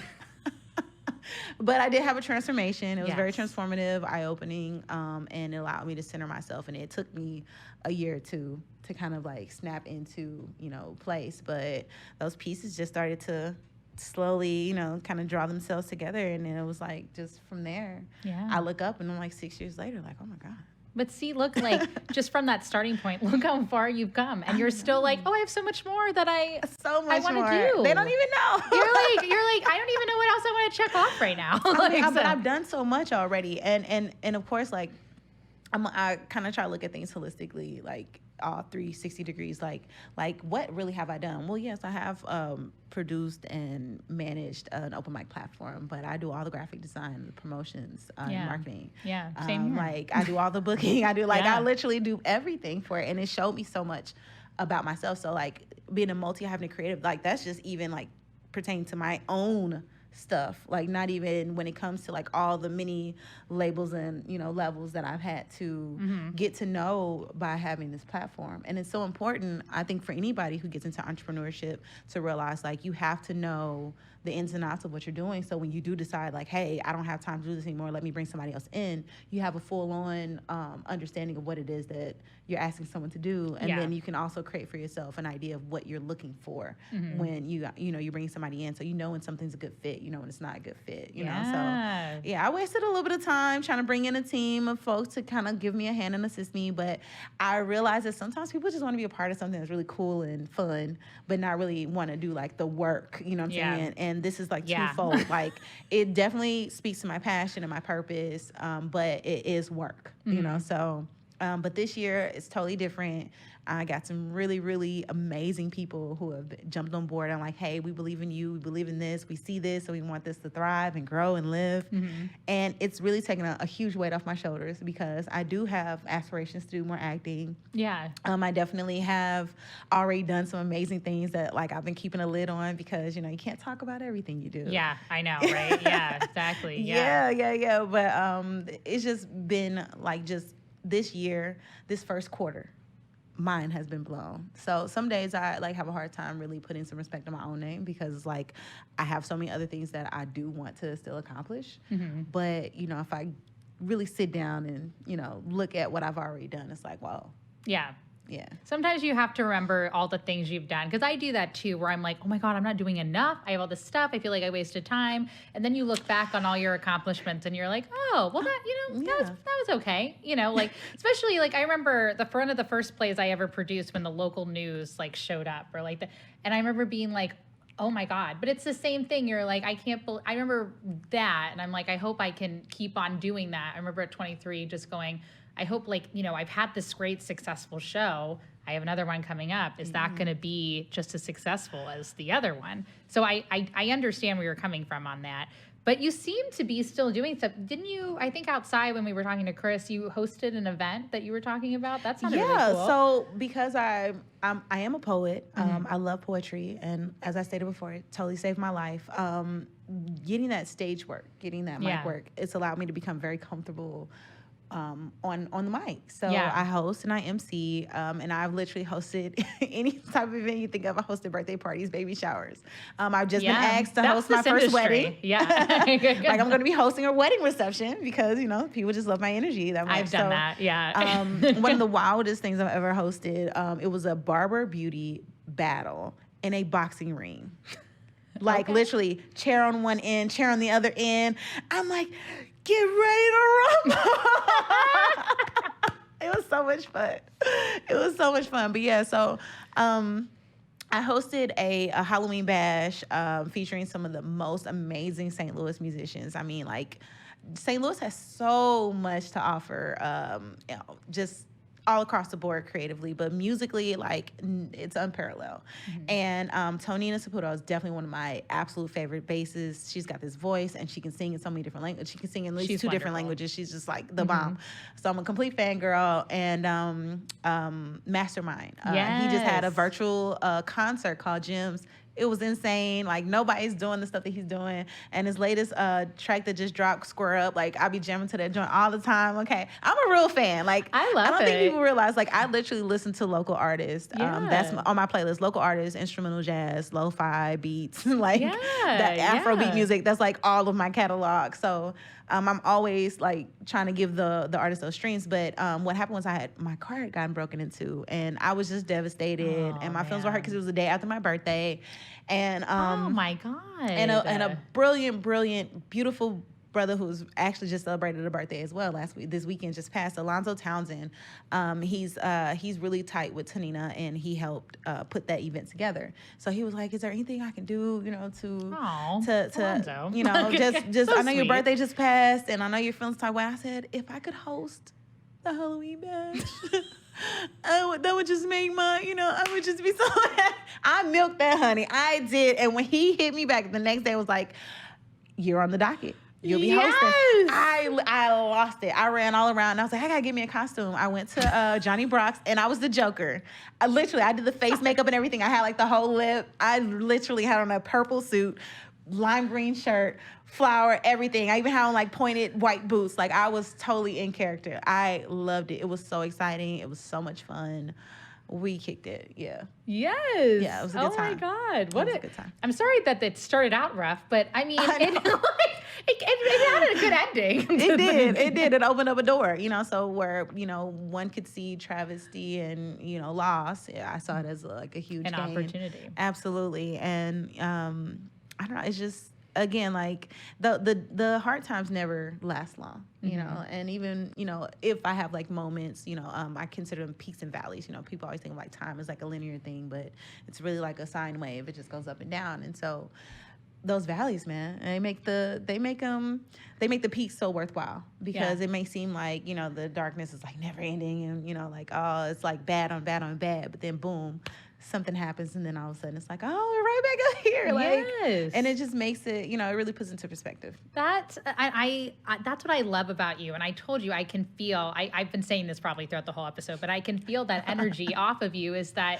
But I did have a transformation. It was very Yes. transformative, eye-opening, and it allowed me to center myself. And it took me a year or two to kind of like snap into, place. But those pieces just started to slowly, kind of draw themselves together. And then it was like, just from there, Yeah. I look up and I'm like 6 years later, like, oh my God. But see, look, like, just from that starting point, look how far you've come. And you're still like, oh, I have so much more that I more. want to do. They don't even know. You're like, I don't even know what else I want to check off right now. But I've done so much already. And of course, like, I kind of try to look at things holistically, like all 360 degrees, like what really have I done? Well, yes, I have produced and managed an open mic platform, but I do all the graphic design, the promotions, and marketing. Yeah, same here. Like, I do all the booking. I do Yeah. I literally do everything for it, and it showed me so much about myself. So like, being a having a creative, like, that's just even like pertaining to my own stuff, like, not even when it comes to like all the many labels and levels that I've had to get to know by having this platform. And it's so important, I think, for anybody who gets into entrepreneurship to realize, like, you have to know the ins and outs of what you're doing, so when you do decide, like, hey, I don't have time to do this anymore, let me bring somebody else in, you have a full-on understanding of what it is that you're asking someone to do. And then you can also create for yourself an idea of what you're looking for when you bring somebody in, so when something's a good fit, when it's not a good fit, so I wasted a little bit of time trying to bring in a team of folks to kind of give me a hand and assist me. But I realized that sometimes people just want to be a part of something that's really cool and fun, but not really want to do like the work, what I'm saying? And this is like twofold. Like, it definitely speaks to my passion and my purpose, but it is work, so. But this year it's totally different. I got some really, really amazing people who have jumped on board. I'm like, hey, we believe in you. We believe in this. We see this, so we want this to thrive and grow and live. And it's really taken a huge weight off my shoulders, because I do have aspirations to do more acting. Yeah. I definitely have already done some amazing things that, like, I've been keeping a lid on, because, you can't talk about everything you do. Yeah, I know, right? Yeah, exactly. Yeah. But it's just been like, just this year, this first quarter, mine has been blown. So some days I like have a hard time really putting some respect on my own name, because it's like I have so many other things that I do want to still accomplish. But if I really sit down and look at what I've already done, it's like, wow. Yeah. Yeah. Sometimes you have to remember all the things you've done. Because I do that too, where I'm like, oh my God, I'm not doing enough. I have all this stuff. I feel like I wasted time. And then you look back on all your accomplishments and you're like, oh, well, that was okay. Like, especially like I remember one of the first plays I ever produced when the local news like showed up and I remember being like, oh my God. But it's the same thing. You're like, I remember that. And I'm like, I hope I can keep on doing that. I remember at 23 just going, I hope I've had this great successful show. I have another one coming up. Is that going to be just as successful as the other one? So I understand where you're coming from on that. But you seem to be still doing stuff. Didn't you, I think outside when we were talking to Chris, you hosted an event that you were talking about? That sounded really cool. So because I am a poet, I love poetry. And as I stated before, it totally saved my life. Getting that stage work, getting that mic work, it's allowed me to become very comfortable on the mic. So I host and I MC, and I've literally hosted any type of event you think of. I hosted birthday parties, baby showers. I've just been asked to host my first wedding. Yeah. Like I'm going to be hosting a wedding reception because, people just love my energy that much. I've done that, yeah. One of the wildest things I've ever hosted, it was a barber beauty battle in a boxing ring. Like literally chair on one end, chair on the other end. I'm like, get ready to rumble. It was so much fun. But yeah, so I hosted a Halloween bash featuring some of the most amazing St. Louis musicians. I mean, like, St. Louis has so much to offer, just all across the board creatively, but musically, like, it's unparalleled. And Tonina Saputo is definitely one of my absolute favorite basses. She's got this voice, and she can sing in so many different languages. She can sing in at least two different languages. She's just like the bomb. So I'm a complete fangirl. And Mastermind, he just had a virtual concert called Gems. It was insane. Like, nobody's doing the stuff that he's doing. And his latest track that just dropped, Square Up, like, I be jamming to that joint all the time. Okay. I'm a real fan. Like, I don't think people realize, like, I literally listen to local artists. That's on my playlist. Local artists, instrumental jazz, lo-fi beats, like that Afrobeat music. That's like all of my catalog. So I'm always like trying to give the artist those streams. But what happened was my car had gotten broken into, and I was just devastated, and my feelings were hurt because it was the day after my birthday. And oh my God. And a brilliant, beautiful brother who's actually just celebrated a birthday as well this weekend just passed, Alonzo Townsend. He's really tight with Tanina, and he helped put that event together. So he was like, is there anything I can do, to Alonzo. just So I know your sweet. birthday just passed, and I know your feelings tight. I said, if I could host the Halloween bash, that would just make I would just be so happy. I milked that, honey. I did. And when he hit me back the next day, I was like, you're on the docket. You'll be hosting. I lost it. I ran all around. And I was like, I gotta get me a costume. I went to Johnny Brock's, and I was the Joker. I did the face makeup and everything. I had like the whole lip. I literally had on a purple suit, lime green shirt, flower, everything. I even had on like pointed white boots. Like, I was totally in character. I loved it. It was so exciting. It was so much fun. We kicked it. Yeah. Yes. Yeah, it was a good time. Oh my God. It was a good time. I'm sorry that it started out rough, but I mean, it had a good ending. It did. It opened up a door, so where, one could see travesty and, loss. Yeah, I saw it as like a huge gain. Opportunity. Absolutely. And I don't know, it's just, again, like the hard times never last long, and even, if I have like moments, I consider them peaks and valleys. People always think of like time as like a linear thing, but it's really like a sine wave. It just goes up and down. And so those valleys, man, they make the peaks so worthwhile, because it may seem like, the darkness is like never ending, and, like, oh, it's like bad on bad on bad, but then boom, something happens, and then all of a sudden it's like, oh, we're right back up here. Like, yes. And it just makes it, it really puts into perspective. That's what I love about you. And I told you, I can feel, I've been saying this probably throughout the whole episode, but I can feel that energy off of you, is that,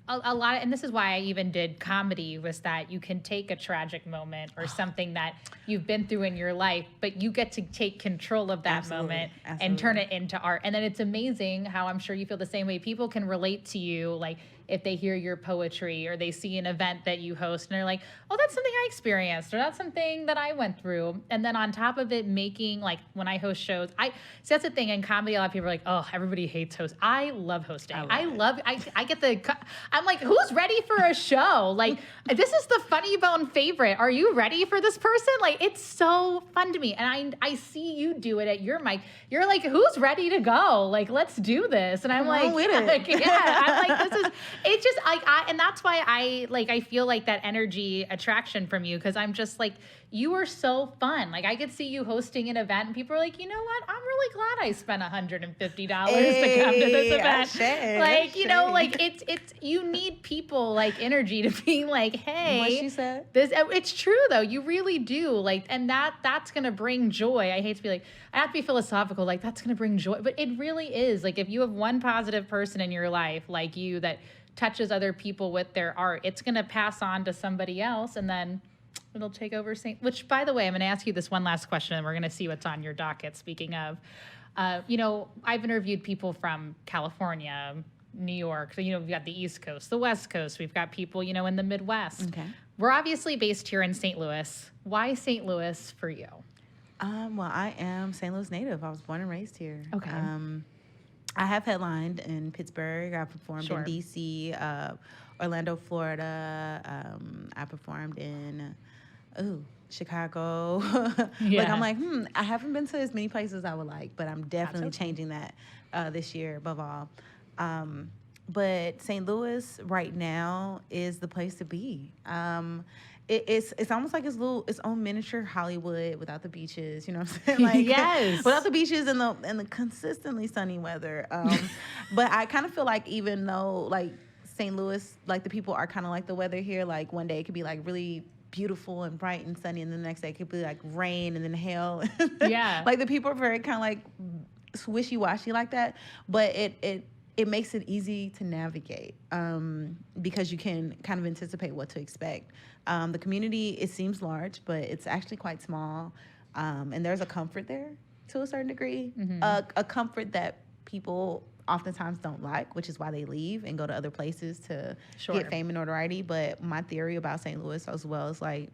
a lot of, and this is why I even did comedy, was that you can take a tragic moment or something that you've been through in your life, but you get to take control of that moment and turn it into art. And then it's amazing how, I'm sure you feel the same way, people can relate to you. Like, if they hear your poetry or they see an event that you host and they're like, oh, that's something I experienced or that's something that I went through. And then on top of it, making like when I host shows, see, that's the thing in comedy, a lot of people are like, oh, everybody hates hosts. I love hosting. I I'm like, who's ready for a show? Like, this is the Funny Bone favorite. Are you ready for this person? Like, it's so fun to me. And I see you do it at your mic. You're like, who's ready to go? Like, let's do this. And I'm like, with it. yeah, I'm like, this is, it's just like, and that's why I feel like that energy attraction from you. Cause I'm just like, you are so fun. Like I could see you hosting an event and people are like, you know what? I'm really glad I spent $150 to come to this event. Like, you know, like it's, you need people like energy to be like, hey, what she said. It's true though. You really do. Like, and that's going to bring joy. I hate to be like, I have to be philosophical. Like that's going to bring joy, but it really is. Like if you have one positive person in your life, like you, that touches other people with their art, it's going to pass on to somebody else. And then it'll take over which by the way, I'm going to ask you this one last question and we're going to see what's on your docket. Speaking of, you know, I've interviewed people from California, New York. So, you know, we've got the East Coast, the West Coast. We've got people, you know, in the Midwest. Okay. We're obviously based here in St. Louis. Why St. Louis for you? Well, I am St. Louis native. I was born and raised here. Okay. I have headlined in Pittsburgh. I performed Sure. in D.C., Orlando, Florida. I performed in Chicago. Yeah. Like I'm like, I haven't been to as many places as I would like, but I'm definitely changing that this year above all. But St. Louis right now is the place to be. It's almost like its own miniature Hollywood without the beaches. You know what I'm saying? Like, yes. Without the beaches and the consistently sunny weather. But I kind of feel like even though like St. Louis, like the people are kind of like the weather here. Like one day it could be like really beautiful and bright and sunny, and the next day it could be like rain and then hail. Yeah. Like the people are very kind of like wishy-washy like that. But it makes it easy to navigate because you can kind of anticipate what to expect. The community, it seems large, but it's actually quite small. And there's a comfort there to a certain degree, a comfort that people oftentimes don't like, which is why they leave and go to other places to get fame and notoriety. But my theory about St. Louis as well is like,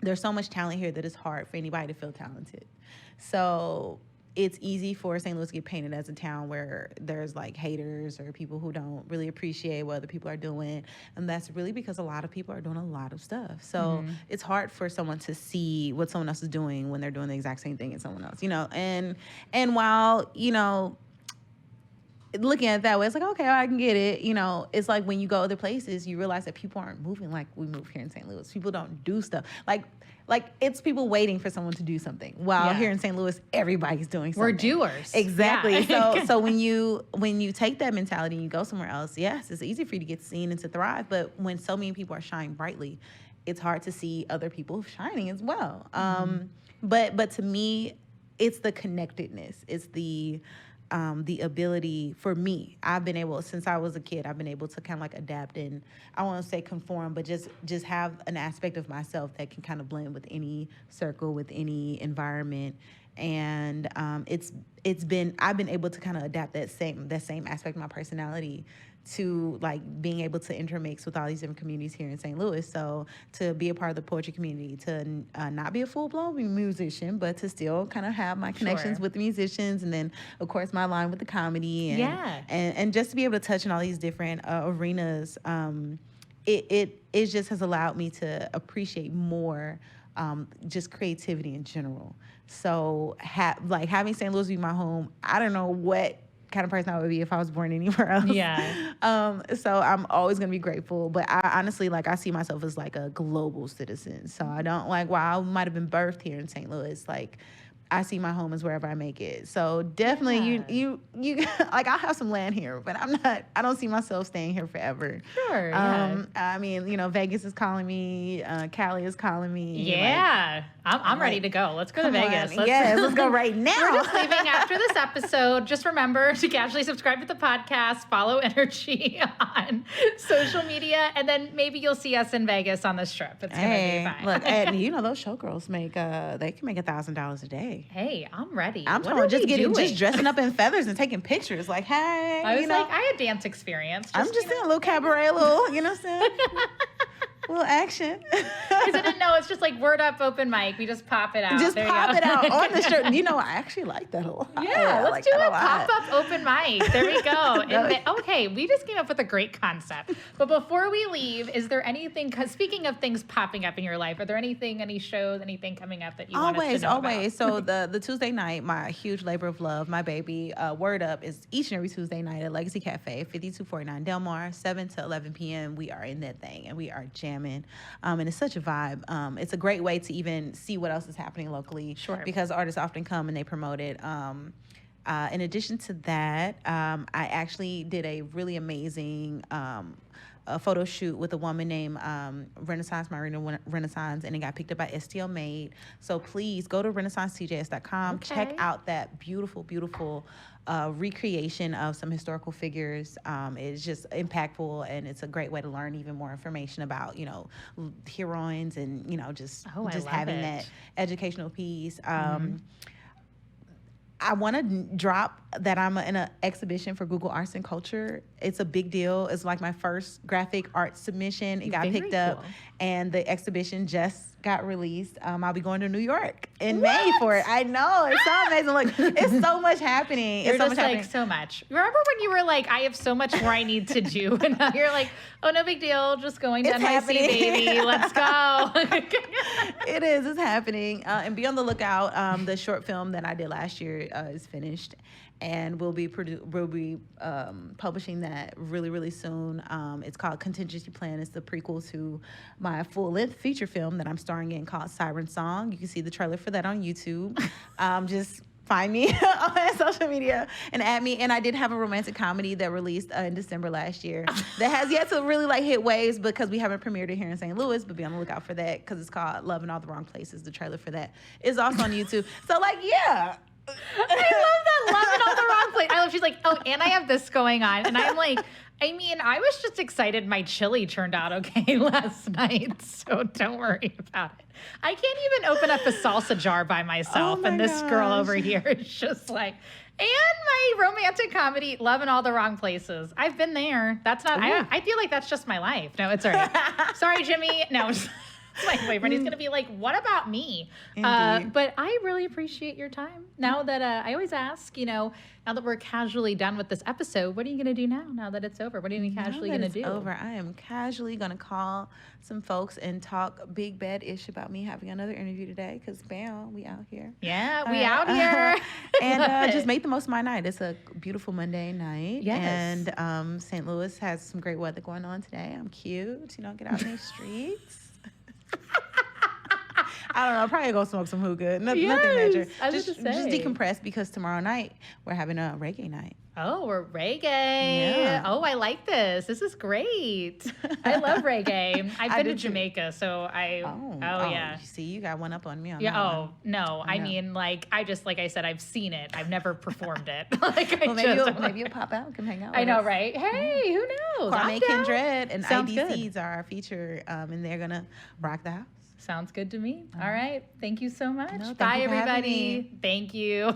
there's so much talent here that it's hard for anybody to feel talented. So it's easy for St. Louis to get painted as a town where there's like haters or people who don't really appreciate what other people are doing. And that's really because a lot of people are doing a lot of stuff. So it's hard for someone to see what someone else is doing when they're doing the exact same thing as someone else, you know? And while, you know, looking at it that way, it's like, okay, I can get it. You know, it's like when you go other places, you realize that people aren't moving like we move here in St. Louis. People don't do stuff. Like it's people waiting for someone to do something. While here in St. Louis, everybody's doing something. We're doers. Exactly. Yeah. So when you take that mentality and you go somewhere else, yes, it's easy for you to get seen and to thrive. But when so many people are shining brightly, it's hard to see other people shining as well. But to me, it's the connectedness. It's the ability for me. I've been able, since I was a kid, I've been able to kind of like adapt and I don't want to say conform, but just have an aspect of myself that can kind of blend with any circle, with any environment. And I've been able to kind of adapt that same aspect of my personality to like being able to intermix with all these different communities here in St. Louis. So to be a part of the poetry community, to not be a full-blown musician, but to still kind of have my connections with the musicians, and then of course my line with the comedy, and just to be able to touch in all these different arenas, it just has allowed me to appreciate more just creativity in general. So having St. Louis be my home, I don't know what kind of person I would be if I was born anywhere else. Yeah. So I'm always gonna be grateful, but I honestly, like, I see myself as like a global citizen. So I don't, like, while I might have been birthed here in St. Louis, like, I see my home as wherever I make it. So definitely you like, I'll have some land here, but I don't see myself staying here forever. Sure. Yeah. I mean, you know, Vegas is calling me, Cali is calling me. Yeah. Like, I'm ready to go. Let's go to Vegas. Let's go right now. We're just leaving after this episode. Just remember to casually subscribe to the podcast, follow InnerGy on social media, and then maybe you'll see us in Vegas on this trip. It's going to be fine. Look, and you know, those showgirls they can make $1,000 a day. Hey, I'm ready. I'm What talking are just they doing? just dressing up in feathers and taking pictures. Like, hey, I was you know, like, I had dance experience. I'm just in a little cabaret, you know what I'm saying? Little action. Because I didn't know, it's just like word up open mic. We just pop it out. Just There pop you it go. out on the shirt. You know, I actually like that a lot. Yeah, I let's like do that a a lot. pop-up open mic. There we go. Okay, we just came up with a great concept. But before we leave, is there anything, because speaking of things popping up in your life, are there any shows, anything coming up that you want us to know Always. about? So the Tuesday night, my huge labor of love, my baby, Word Up is each and every Tuesday night at Legacy Cafe, 5249 Delmar, 7 to 11 p.m. We are in that thing and we are jamming. And it's such a vibe. It's a great way to even see what else is happening locally. Sure. Because artists often come and they promote it. In addition to that, I actually did a really amazing a photo shoot with a woman named Renaissance Marina Renaissance, and it got picked up by STL Made. So please go to renaissancetjs.com. Okay. Check out that beautiful, beautiful recreation of some historical figures. It's just impactful, and it's a great way to learn even more information about, you know, heroines and, you know, just I love having it. that educational piece. I want to drop that I'm in an exhibition for Google Arts and Culture. It's a big deal. It's like my first graphic art submission. It got Very picked up, cool. and the exhibition just got released. I'll be going to New York in May for it. I know. It's so amazing. Look, it's so much happening. You're It's so just much like, happening. so much. Remember when you were like, I have so much more I need to do? And now you're like, oh, no big deal. Just going to It's NYC, happening. baby. Let's go. It is. It's happening. And be on the lookout. The short film that I did last year is finished, and we'll be publishing that really, really soon. It's called Contingency Plan. It's the prequel to my full-length feature film that I'm starring in called Siren Song. You can see the trailer for that on YouTube. Just find me on social media and add me. And I did have a romantic comedy that released in December last year that has yet to really like hit waves because we haven't premiered it here in St. Louis, but be on the lookout for that because it's called Love in All the Wrong Places. The trailer for that is also on YouTube. So like, yeah. I love that. Love in all the wrong place. I love. She's like, oh, and I have this going on, and I'm like, I mean, I was just excited. My chili turned out okay last night, so don't worry about it. I can't even open up a salsa jar by myself, Oh my and this girl gosh. over here is just like, and my romantic comedy, Love in All the Wrong Places. I've been there. That's not. I feel like that's just my life. No, it's all right. Sorry, Jimmy. No. My boyfriend, he's going to be like, what about me? But I really appreciate your time. Now that I always ask, you know, now that we're casually done with this episode, what are you going to do now that it's over? What are you casually going to do? Over. I am casually going to call some folks and talk big bad ish about me having another interview today because, bam, we out here. Yeah, we out here. And just make the most of my night. It's a beautiful Monday night. Yes. And St. Louis has some great weather going on today. I'm cute. You know, get out in the streets. I don't know. Probably go smoke some hookah. Nothing major. I was Just gonna say. decompress because tomorrow night we're having a reggae night. Oh, we're reggae. Yeah. Oh, I like this. This is great. I love reggae. I've I been do to too. Jamaica, so oh yeah. You see, you got one up on me on Yeah. that Oh one. no. I know. mean, like I said, I've seen it. I've never performed it. Like Well, maybe you'll pop out, come hang out. I with know, us. right? Hey, who knows? I'm Kwame down. Kindred and Sounds IDCs are our feature, and they're gonna rock the house. Sounds good to me. All right. Thank you so much. No, thank Bye, you for having everybody. me. Thank you.